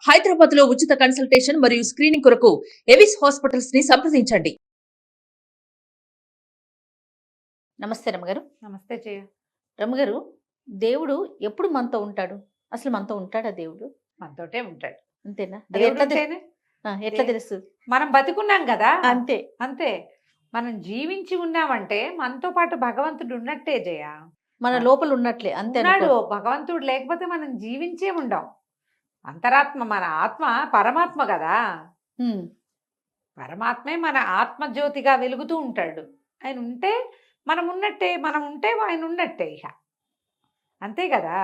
హైదరాబాద్ లో ఉచిత కన్సల్టేషన్ మరియు స్క్రీనింగ్ కొరకు ఎవిస్ హాస్పిటల్స్ ని సంప్రదించండి. నమస్తే రమగారు. నమస్తే జయ. రమగారు, దేవుడు ఎప్పుడు మనతో ఉంటాడు? అసలు మనతో ఉంటాడా దేవుడు? మనతోటే ఉంటాడు. అంతేనా? దేవుడు ఎట్లా తెలుస్తుంది? మనం బతికున్నాం కదా, అంతే అంతే. మనం జీవించి ఉన్నామంటే మనతో పాటు భగవంతుడు ఉన్నట్టే జయ. మన లోపల ఉన్నట్లే అంతే. భగవంతుడు లేకపోతే మనం జీవించే ఉండం. అంతరాత్మ, మన ఆత్మ పరమాత్మ కదా. పరమాత్మే మన ఆత్మజ్యోతిగా వెలుగుతూ ఉంటాడు. ఆయన ఉంటే మనం ఉన్నట్టే, మనం ఉంటే ఆయన ఉన్నట్టే. ఇక అంతే కదా.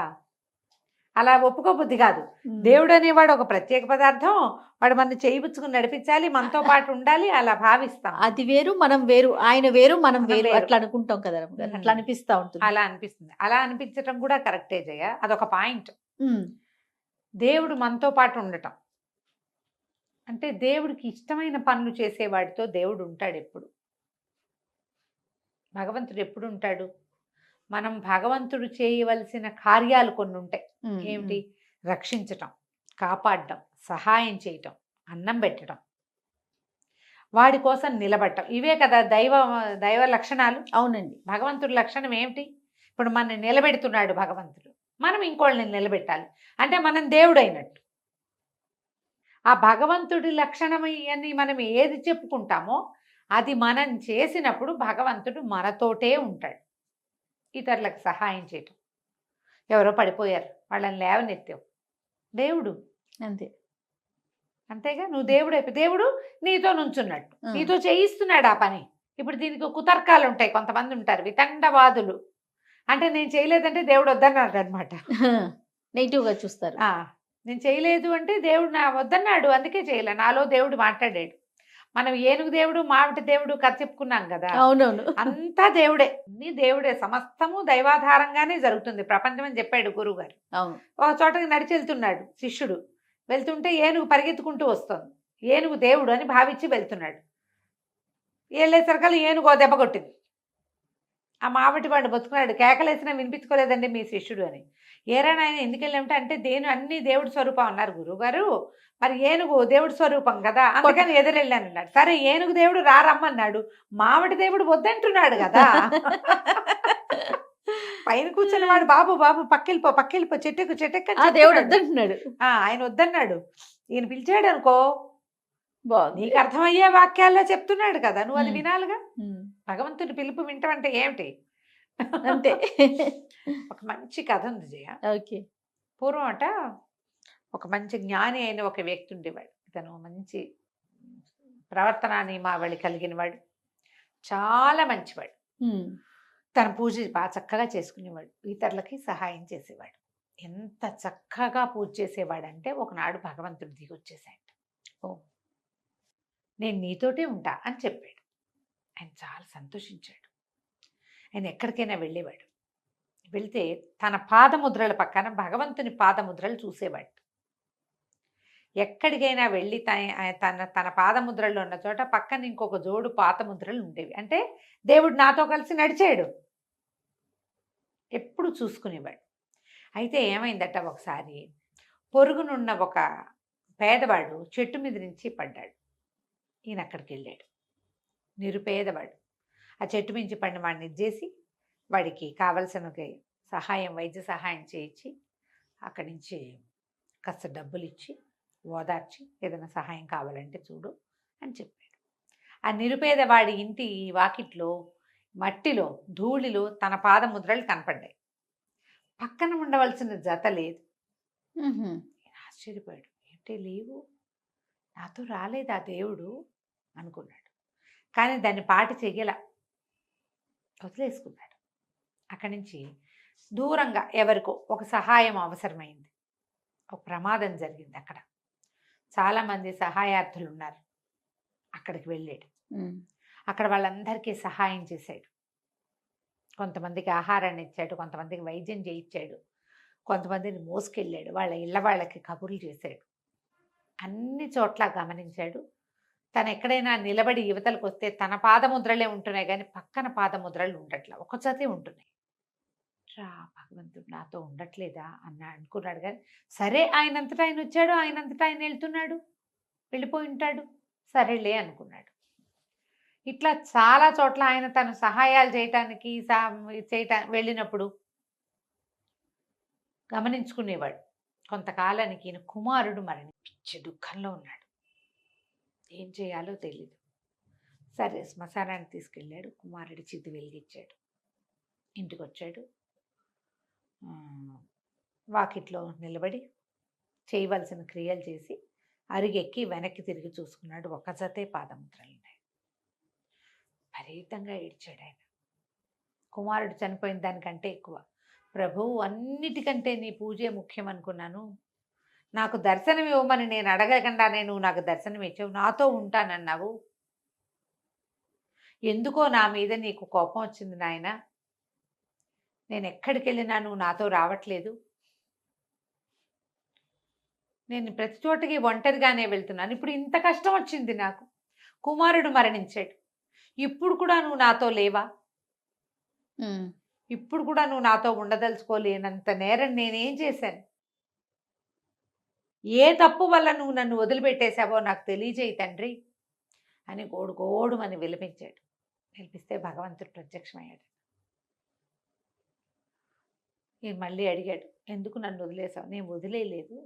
అలా ఒప్పుకోబుద్ధి కాదు. దేవుడు అనేవాడు ఒక ప్రత్యేక పదార్థం. వాడు మన చేయిపుచ్చుకుని నడిపించాలి, మనతో పాటు ఉండాలి, అలా భావిస్తాం. అది వేరు, మనం వేరు. ఆయన వేరు, మనం వేరు, అట్లా అనుకుంటాం కదా. అట్లా అనిపిస్తా ఉంటుంది. అలా అనిపిస్తుంది. అలా అనిపించటం కూడా కరెక్టే జయ. అదొక పాయింట్. దేవుడు మనతో పాటు ఉండటం అంటే, దేవుడికి ఇష్టమైన పనులు చేసేవాడితో దేవుడు ఉంటాడు ఎప్పుడు. భగవంతుడు ఎప్పుడు ఉంటాడు? మనం భగవంతుడు చేయవలసిన కార్యాలు కొన్ని ఉంటాయి. ఏమిటి? రక్షించటం, కాపాడటం, సహాయం చేయటం, అన్నం పెట్టడం, వాడి కోసం నిలబడటం. ఇవే కదా దైవ లక్షణాలు. అవునండి. భగవంతుడి లక్షణం ఏమిటి? ఇప్పుడు మన నిలబెడుతున్నాడు భగవంతుడు, మనం ఇంకోళ్ళని నిలబెట్టాలి అంటే మనం దేవుడు అయినట్టు. ఆ భగవంతుడి లక్షణం అని మనం ఏది చెప్పుకుంటామో అది మనం చేసినప్పుడు భగవంతుడు మనతోటే ఉంటాడు. ఇతరులకు సహాయం చేయటం, ఎవరో పడిపోయారు వాళ్ళని లేవనెత్తావు, దేవుడు అంతే. అంతేగా, నువ్వు దేవుడు అయిపోయి దేవుడు నీతో నుంచున్నట్టు, నీతో చేయిస్తున్నాడు ఆ పని. ఇప్పుడు దీనికి కుతర్కాలు ఉంటాయి. కొంతమంది ఉంటారు వితండవాదులు. అంటే నేను చేయలేదంటే దేవుడు వద్దన్నాడు అనమాట. నెగిటివ్గా చూస్తారు. నేను చేయలేదు అంటే దేవుడు నా వద్దన్నాడు, అందుకే చేయలే. నాలో దేవుడు మాట్లాడాడు. మనం ఏనుగు దేవుడు, మావిటి దేవుడు కథ చెప్పుకున్నాం కదా. అవునవును. అంతా దేవుడే, అన్ని దేవుడే. సమస్తము దైవాధారంగానే జరుగుతుంది ప్రపంచం అని చెప్పాడు గురువు గారు. ఒక చోటకి నడిచి వెళ్తున్నాడు శిష్యుడు. వెళ్తుంటే ఏనుగు పరిగెత్తుకుంటూ వస్తుంది. ఏనుగు దేవుడు అని భావించి వెళ్తున్నాడు. వెళ్ళేసరికల్లా ఏనుగు దెబ్బ కొట్టింది. ఆ మావిటి వాడు బతుకున్నాడు. కేకలేసినా వినిపించుకోలేదండి మీ శిష్యుడు అని. ఏరైనా ఆయన ఎందుకు వెళ్ళామంటే, అంటే అన్ని దేవుడి స్వరూపం అన్నారు గురువుగారు. మరి ఏనుగు దేవుడి స్వరూపం కదా, అందుకని ఎదురెళ్ళాను అన్నాడు. సరే, ఏనుగు దేవుడు రమ్మన్నాడు, మావిటి దేవుడు వద్దంటున్నాడు కదా. పైన కూర్చున్న వాడు బాబు బాబు పక్కెళ్ళిపో చెట్టెక్కు దేవుడు వద్దంటున్నాడు. ఆయన వద్దన్నాడు. ఈయన పిలిచాడు అనుకో, నీకు అర్థమయ్యే వాక్యాల్లో చెప్తున్నాడు కదా, నువ్వు అది వినాలిగా. భగవంతుడి పిలుపు వింటమంటే ఏమిటి? అంతే. ఒక మంచి కథ ఉంది జయ. ఓకే. పూర్వం అట ఒక మంచి జ్ఞాని అయిన ఒక వ్యక్తి ఉండేవాడు. ఇతను మంచి ప్రవర్తన నియమావళి కలిగిన వాడు, చాలా మంచివాడు. తన పూజ బాగా చక్కగా చేసుకునేవాడు, ఇతరులకి సహాయం చేసేవాడు. ఎంత చక్కగా పూజ చేసేవాడంటే, ఒకనాడు భగవంతుడు దిగి వచ్చేసాడు. నేను నీతోటే ఉంటా అని చెప్పాడు. ఆయన చాలా సంతోషించాడు. ఆయన ఎక్కడికైనా వెళ్ళేవాడు. వెళ్తే తన పాదముద్రల పక్కన భగవంతుని పాదముద్రలు చూసేవాడు. ఎక్కడికైనా వెళ్ళి తన పాదముద్రలు ఉన్న చోట పక్కన ఇంకొక జోడు పాదముద్రలు ఉండేవి. అంటే దేవుడు నాతో కలిసి నడిచాడు. ఎప్పుడు చూసుకునేవాడు. అయితే ఏమైందట, ఒకసారి పొరుగునున్న ఒక పేదవాడు చెట్టు మీద నుంచి పడ్డాడు. ఈయన అక్కడికి వెళ్ళాడు. నిరుపేదవాడు. ఆ చెట్టు మించి పడిన వాడిని ఇచ్చేసి వాడికి కావలసిన సహాయం, వైద్య సహాయం చేయించి అక్కడి నుంచి కాస్త డబ్బులు ఇచ్చి ఓదార్చి, ఏదైనా సహాయం కావాలంటే చూడు అని చెప్పాడు. ఆ నిరుపేదవాడి ఇంటి వాకిట్లో మట్టిలో ధూళిలో తన పాదముద్రలు కనపడ్డాయి. పక్కన ఉండవలసిన జత లేదు. ఆశ్చర్యపోయాడు. ఏంటి లేవు, నాతో రాలేదు ఆ దేవుడు అనుకున్నాడు. కానీ దాన్ని పాటి చెయ్యల, వదిలేసుకున్నాడు. అక్కడి నుంచి దూరంగా ఎవరికో ఒక సహాయం అవసరమైంది. ఒక ప్రమాదం జరిగింది. అక్కడ చాలామంది సహాయార్థులు ఉన్నారు. అక్కడికి వెళ్ళాడు. అక్కడ వాళ్ళందరికీ సహాయం చేశాడు. కొంతమందికి ఆహారాన్ని ఇచ్చాడు, కొంతమందికి వైద్యం చేయించాడు, కొంతమందిని మోసుకెళ్ళాడు, వాళ్ళ ఇళ్ళ వాళ్ళకి కబుర్లు చేశాడు. అన్ని చోట్ల గమనించాడు. తను ఎక్కడైనా నిలబడి యువతలకు వస్తే తన పాదముద్రలే ఉంటున్నాయి, కానీ పక్కన పాదముద్రలు ఉండట్లా, ఒక జతే ఉంటున్నాయి. ఏంట్రా భగవంతుడు నాతో ఉండట్లేదా అన్న అనుకున్నాడు. కానీ సరే, ఆయనంతటా ఆయన వచ్చాడు, ఆయనంతటా ఆయన వెళ్తున్నాడు, వెళ్ళిపోయి ఉంటాడు, సరేలే అనుకున్నాడు. ఇట్లా చాలా చోట్ల ఆయన తను సహాయాలు చేయటానికి వెళ్ళినప్పుడు గమనించుకునేవాడు. కొంతకాలానికి ఈయన కుమారుడు మరణించి దుఃఖంలో ఉన్నాడు. ఏం చేయాలో తెలీదు. సరే, శ్మశానానికి తీసుకెళ్ళాడు. కుమారుడి చితి వెలిగించాడు. ఇంటికి వచ్చాడు. వాకిట్లో నిలబడి చేయవలసిన క్రియలు చేసి అరిగెక్కి వెనక్కి తిరిగి చూసుకున్నాడు. ఒక జతే పాదముద్రలు ఉన్నాయి. విపరీతంగా ఏడ్చాడు ఆయన. కుమారుడు చనిపోయిన దానికంటే ఎక్కువ, ప్రభువు అన్నిటికంటే నీ పూజే ముఖ్యం అనుకున్నాను. నాకు దర్శనం ఇవ్వమని నేను అడగకుండానే నువ్వు నాకు దర్శనం ఇచ్చావు, నాతో ఉంటానన్నావు. ఎందుకో నా మీద నీకు కోపం వచ్చింది నాయన. నేను ఎక్కడికి వెళ్ళినా నువ్వు నాతో రావట్లేదు. నేను ప్రతి చోటకి ఒంటరిగానే వెళ్తున్నాను. ఇప్పుడు ఇంత కష్టం వచ్చింది నాకు. కుమారుడు మరణించాడు. ఇప్పుడు కూడా నువ్వు నాతో లేవా? ఇప్పుడు కూడా నువ్వు నాతో ఉండదలుచుకోలేనంత నేరం నేనేం చేశాను? ఏ తప్పు వల్ల నువ్వు నన్ను వదిలిపెట్టేశావో నాకు తెలియజేయి తండ్రి అని గోడుమని విలపించాడు. విలిపిస్తే భగవంతుడు ప్రత్యక్షమయ్యాడు. నేను మళ్ళీ అడిగాడు, ఎందుకు నన్ను వదిలేసావు? నేను వదిలేయలేదు,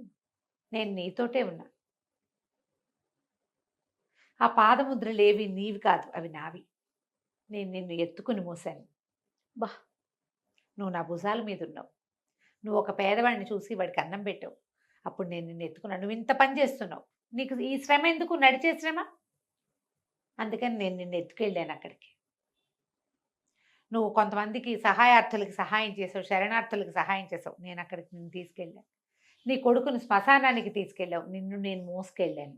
నేను నీతోటే ఉన్నా. ఆ పాదముద్రలు ఏవి నీవి కాదు, అవి నావి. నేను నిన్ను ఎత్తుకుని మోసాను. బా, నువ్వు నా భుజాల మీద ఉన్నావు. నువ్వు ఒక పేదవాడిని చూసి వాడికి అన్నం పెట్టావు. అప్పుడు నేను నిన్ను ఎత్తుకున్నాను. నువ్వు ఇంత పని చేస్తున్నావు, నీకు ఈ శ్రమ ఎందుకు? నడిచే శ్రమ. అందుకని నేను నిన్ను ఎత్తుకెళ్ళాను అక్కడికి. నువ్వు కొంతమందికి సహాయార్థులకి సహాయం చేసావు, శరణార్థులకి సహాయం చేసావు, నేను అక్కడికి నిన్ను తీసుకెళ్ళాను. నీ కొడుకుని శ్మశానానికి తీసుకెళ్ళావు, నిన్ను నేను మోసుకెళ్ళాను.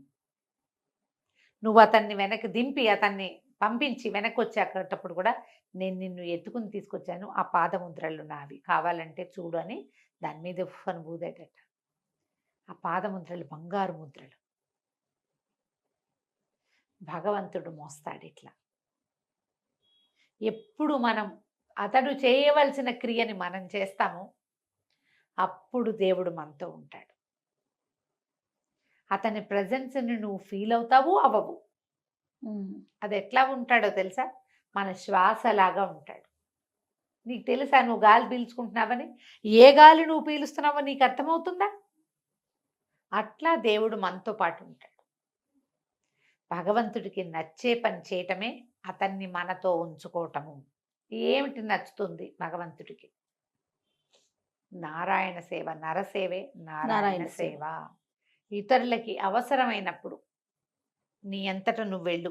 నువ్వు అతన్ని వెనక్కి దింపి అతన్ని పంపించి వెనక్కి వచ్చేటప్పుడు కూడా నేను నిన్ను ఎత్తుకుని తీసుకొచ్చాను. ఆ పాదముద్రలు నావి, కావాలంటే చూడు అని దాని మీద ఉఫ్ఫను బూదేటట. ఆ పాదముద్రలు బంగారు ముద్రలు. భగవంతుడు మోస్తాడు ఇట్లా. ఎప్పుడు మనం అతడు చేయవలసిన క్రియని మనం చేస్తామో అప్పుడు దేవుడు మనతో ఉంటాడు. అతని ప్రజెన్స్ని నువ్వు ఫీల్ అవుతావు, అవ్వవు. అది ఎట్లా ఉంటాడో తెలుసా? మన శ్వాసలాగా ఉంటాడు. నీకు తెలుసా నువ్వు గాలి పీల్చుకుంటున్నావని? ఏ గాలి నువ్వు పీలుస్తున్నావో నీకు అర్థమవుతుందా? అట్లా దేవుడు మనతో పాటు ఉంటాడు. భగవంతుడికి నచ్చే పని చేయటమే అతన్ని మనతో ఉంచుకోవటము. ఏమిటి నచ్చుతుంది భగవంతుడికి? నారాయణ సేవ, నరసేవే నారాయణ సేవ. ఇతరులకి అవసరమైనప్పుడు నీ అంతటా నువ్వు వెళ్ళు.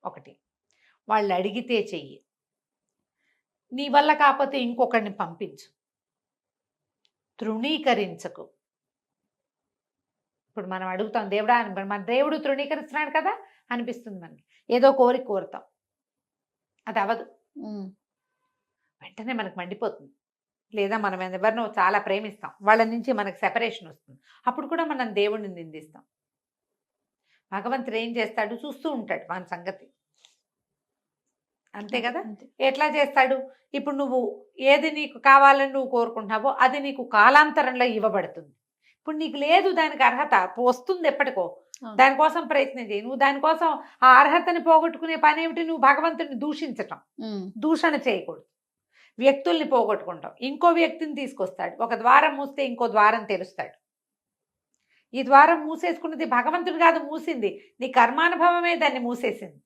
ఒకటి, వాళ్ళు అడిగితే చెయ్యి. నీ వల్ల కాకపోతే ఇంకొకరిని పంపించు. తృణీకరించకు. ఇప్పుడు మనం అడుగుతాం దేవుడా, మన దేవుడు తృణీకరిస్తున్నాడు కదా అనిపిస్తుంది మనకి. ఏదో కోరుతాం, అది అవ్వదు. వెంటనే మనకు మండిపోతుంది. లేదా మనం ఎవరినో చాలా ప్రేమిస్తాం, వాళ్ళ నుంచి మనకు సెపరేషన్ వస్తుంది. అప్పుడు కూడా మనం దేవుడిని నిందిస్తాం. భగవంతుడు ఏం చేస్తాడు? చూస్తూ ఉంటాడు మన సంగతి. అంతే కదా? ఎట్లా చేస్తాడు? ఇప్పుడు నువ్వు ఏది నీకు కావాలని నువ్వు కోరుకుంటున్నావో అది నీకు కాలాంతరంలో ఇవ్వబడుతుంది. ఇప్పుడు నీకు లేదు దానికి అర్హత, వస్తుంది ఎప్పటికో. దానికోసం ప్రయత్నం చేయి. నువ్వు దానికోసం ఆ అర్హతని పోగొట్టుకునే పని ఏమిటి? నువ్వు భగవంతుడిని దూషించటం. దూషణ చేయకూడదు. వ్యక్తుల్ని పోగొట్టుకుంటాం. ఇంకో వ్యక్తిని తీసుకొస్తాడు. ఒక ద్వారం మూస్తే ఇంకో ద్వారం తెరుస్తాడు. ఈ ద్వారం మూసేసుకున్నది భగవంతుడు కాదు మూసింది, నీ కర్మానుభవమే దాన్ని మూసేసింది.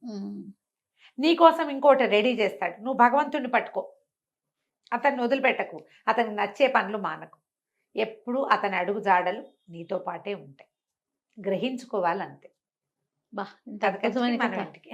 నీకోసం ఇంకోటి రెడీ చేస్తాడు. నువ్వు భగవంతుడిని పట్టుకో, అతన్ని వదిలిపెట్టకు, అతనికి నచ్చే పనులు మానకు. ఎప్పుడు అతని అడుగు జాడలు నీతో పాటే ఉంటాయి. గ్రహించుకోవాలంతే. బా, ఇంత అద్భుతమైన మన కథ. ఇంటికి